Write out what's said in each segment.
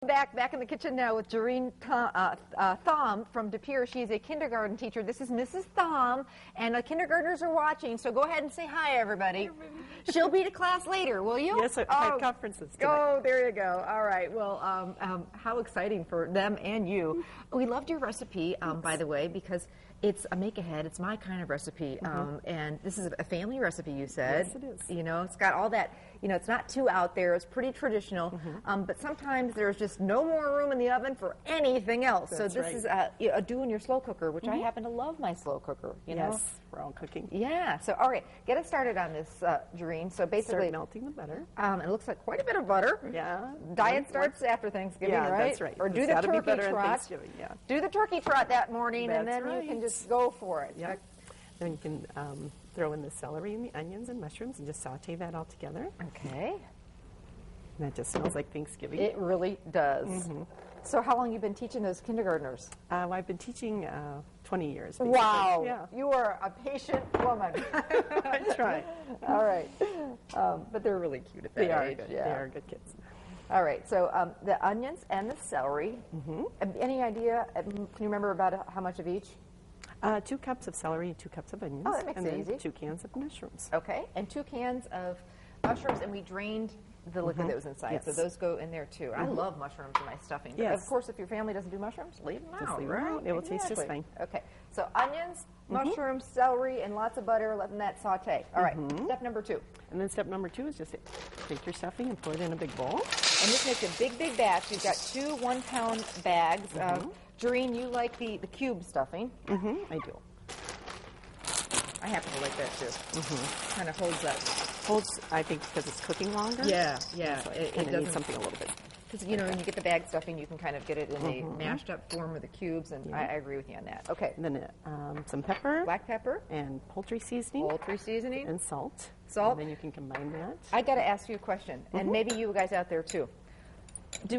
Back in the kitchen now with Gerene Thom from Pere. She's a kindergarten teacher. This is Mrs. Thom, and the kindergartners are watching, so go ahead and say hi, everybody. Hi, everybody. She'll be to class later, will you? Yes, I have conferences tonight. Oh, there you go. All right. Well, how exciting for them and you. We loved your recipe, by the way, because it's a make-ahead. It's my kind of recipe, and this is a family recipe, you said. Yes, it is. You know, it's got all that, you know, it's not too out there. It's pretty traditional, but sometimes there's just no more room in the oven for anything else. That's so this is a do in your slow cooker, which I happen to love my slow cooker. You know? Yes, we're all cooking. Yeah. So, all right, get us started on this, Gerene. So basically, start melting the butter. It looks like quite a bit of butter. Yeah. Diet starts after Thanksgiving, yeah, right? that's right. Or do It's the gotta be turkey trot. Yeah. Do the turkey trot that morning, and That's then right. you can just go for it. Yep. Then you can throw in the celery and the onions and mushrooms and just saute that all together. Okay. And that just smells like Thanksgiving. It really does. So how long have you been teaching those kindergartners? I've been teaching 20 years. Basically. Wow. Yeah. You are a patient woman. I try. All right. But they're really cute at that They are age. good. Yeah. They are good kids. All right. So the onions and the celery. Any idea? Can you remember about how much of each? 2 cups of celery, 2 cups of onions. Oh, that makes and it then easy. 2 cans of mushrooms. Okay. And 2 cans of mushrooms, and we drained the liquid that was inside. Yes. So those go in there too. I love mushrooms in my stuffing. But Yes. of course, if your family doesn't do mushrooms, leave them Just out. leave them Right? out. It will taste just fine. Okay. So onions, mushrooms, celery, and lots of butter, letting that saute. All right. Step number 2. And then step number 2 is just take your stuffing and pour it in a big bowl. And this makes a big batch. You've got 2 one-pound bags. Gerene, you like the cube stuffing. I do. I happen to like that too. Kind of holds up. Holds, I think, because it's cooking longer. Yeah. So it doesn't needs something a little bit. Because, you know, when you get the bag stuffing, you can kind of get it in a mashed up form of the cubes, and I agree with you on that. Okay. And then some pepper. Black pepper. And poultry seasoning. Poultry seasoning. And salt. Salt. And then you can combine that. I got to ask you a question, and maybe you guys out there too.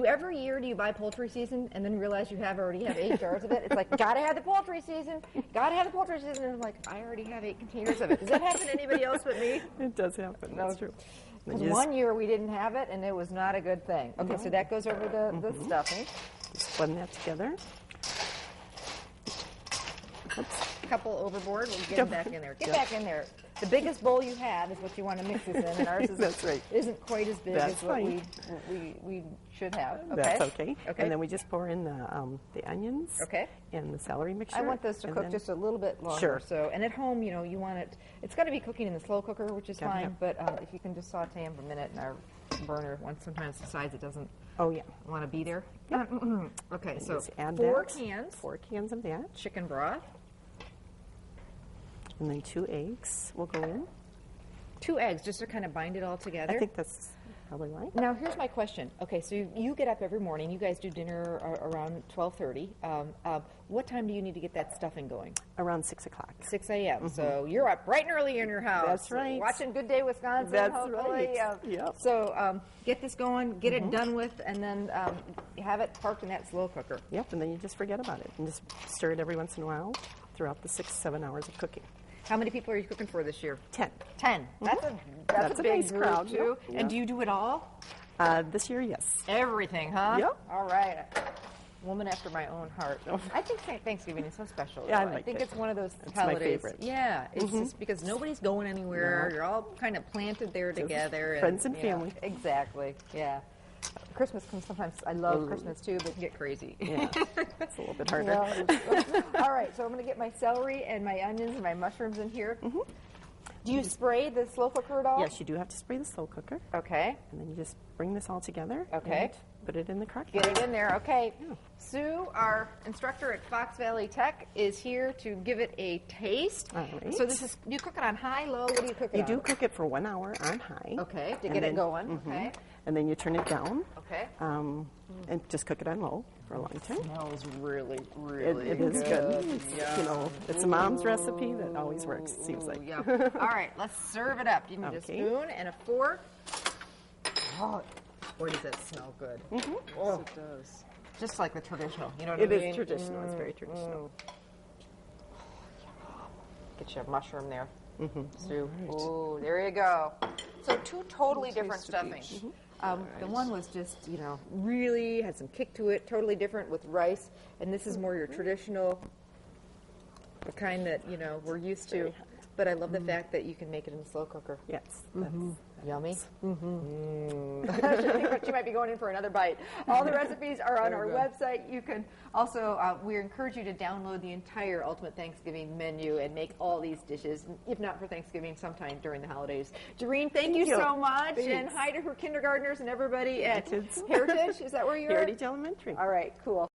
Every year do you buy poultry season and then realize you already have 8 jars of it? It's like, gotta have the poultry season, gotta have the poultry season. And I'm like, I already have 8 containers of it. Does that happen to anybody else but me? It does happen. That's true. Because one year we didn't have it, and it was not a good thing. Okay, so that goes over the stuffing. Just blend that together. Oops. Couple overboard. We'll get it back in there. Get back in there. The biggest bowl you have is what you want to mix this in, and ours is, That's right. isn't quite as big That's as what fine. we should have. Okay. That's okay. Okay. And then we just pour in the onions. Okay. And the celery mixture. I want this to cook just a little bit longer. Sure. So, and at home, you know, you want it. It's got to be cooking in the slow cooker, which is Gotta fine. have- But if you can just saute them for a minute, and our burner sometimes decides it doesn't Oh, yeah. want to be there. Okay. So Just add 4 that. cans 4 cans of that. chicken broth. And then 2 eggs will go in. 2 eggs, just to kind of bind it all together. I think that's probably right. Now, here's my question. Okay, so you get up every morning. You guys do dinner around 12:30. What time do you need to get that stuffing going? Around 6 o'clock. 6 a.m. So you're up bright and early in your house. That's right. Watching Good Day Wisconsin. That's hopefully. right. Yep. So get this going, get it done with, and then have it parked in that slow cooker. Yep, and then you just forget about it. And just stir it every once in a while throughout the 6-7 hours of cooking. How many people are you cooking for this year? 10. 10. That's a big nice group, crowd, too. yeah. And do you do it all? This year, yes. Everything, huh? Yep. All right. Woman after my own heart. I think Thanksgiving is so special. Yeah, I think it's one of those It's holidays. my favorite. Yeah, it's just because nobody's going anywhere. No. You're all kind of planted there together. friends and you know, family. Exactly. Yeah. Christmas can sometimes. I love Christmas too, but it can get crazy. Yeah, it's a little bit harder. All right, so I'm going to get my celery and my onions and my mushrooms in here. Do you spray the slow cooker at all? Yes, you do have to spray the slow cooker. Okay. And then you just bring this all together. Okay. And put it in the crock pot. Get it in there. Okay. Sue, our instructor at Fox Valley Tech, is here to give it a taste. All right. So this is, you cook it on high, low? What do you cook it You on? do cook it for 1 hour on high. Okay, to And get it then- going. Okay. And then you turn it down. Okay. And just cook it on low for a long time. Smells really, really It is good. Yeah. You know, it's a mom's recipe that always works, it seems Ooh, like. yeah. All right, let's serve it up. You need a Okay. spoon and a fork. Oh, boy, does that smell good. Oh, it does. Just like the traditional, you know what I It mean? is traditional. It's very traditional. Get you a mushroom there. Sue. Ooh, there you go. So 2 totally different stuffings. The one was just, really had some kick to it, totally different with rice. And this is more your traditional, the kind that, we're used to. But I love the fact that you can make it in a slow cooker. Yes. Yummy. She might be going in for another bite. All the recipes are on our website. You can also, we encourage you to download the entire Ultimate Thanksgiving menu and make all these dishes, if not for Thanksgiving, sometime during the holidays. Gerene, thank you so much. Thanks. And hi to her kindergartners and everybody at Heritage. Is that where you're at? Heritage Elementary. All right, cool.